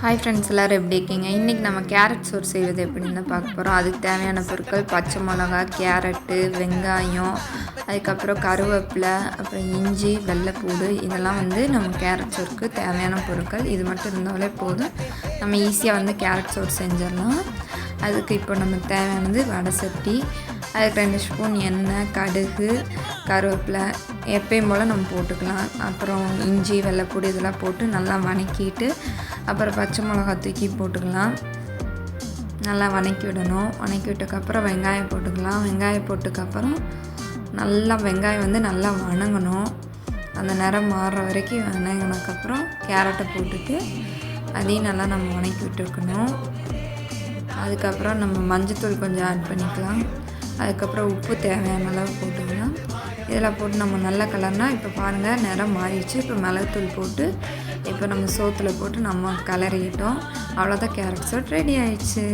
Hi friends, எல்லோரும் எப்படி இருக்கீங்க? இன்றைக்கி நம்ம கேரட் சோறு செய்வது எப்படின்னு பார்க்க போகிறோம். அதுக்கு தேவையான பொருட்கள் பச்சை மிளகா, கேரட்டு, வெங்காயம், அதுக்கப்புறம் கருவேப்பிலை, அப்புறம் இஞ்சி, வெள்ளைப்பூடு, இதெல்லாம் நம்ம கேரட் சோறுக்கு தேவையான பொருட்கள். இது மட்டும் இருந்தாலே போதும், நம்ம ஈஸியாக கேரட் சோறு செஞ்சிடலாம். அதுக்கு இப்போ நமக்கு தேவையானது வடை சட்டி, அதுக்கு 2 ஸ்பூன் எண்ணெய், கடுகு, கருவேப்பிலை எப்பயும் போல் நம்ம போட்டுக்கலாம். அப்புறம் இஞ்சி, வெள்ளைப்பூடு இதெல்லாம் போட்டு நல்லா வதக்கிட்டு, அப்புறம் பச்சை மிளகா தூக்கி போட்டுக்கலாம். நல்லா வதக்கி விடணும். வதக்கி விட்டதுக்கப்புறம் வெங்காயம் போட்டுக்கலாம். வெங்காயம் போட்டதுக்கப்புறம் நல்லா வெங்காயம் நல்லா வதங்கணும். அந்த நிறம் மாறுற வரைக்கும் வதங்கினதுக்கப்புறம் கேரட்டை போட்டுட்டு அதையும் நல்லா நம்ம வதக்கி விட்டுருக்கணும். அதுக்கப்புறம் நம்ம மஞ்சத்தூள் கொஞ்சம் ஆட் பண்ணிக்கலாம். அதுக்கப்புறம் உப்பு தேவையான அளவு போட்டுக்கலாம். இதெல்லாம் போட்டு நம்ம நல்லா கலர்னால், இப்போ பாருங்கள் நிறம் மாறிடுச்சு. இப்போ மிளகுத்தூள் போட்டு இப்போ நம்ம சோத்தில் போட்டு நம்ம கலரிக்கிட்டோம். அவ்வளோதான், கேரட் சோறு ரெடி ஆயிடுச்சு.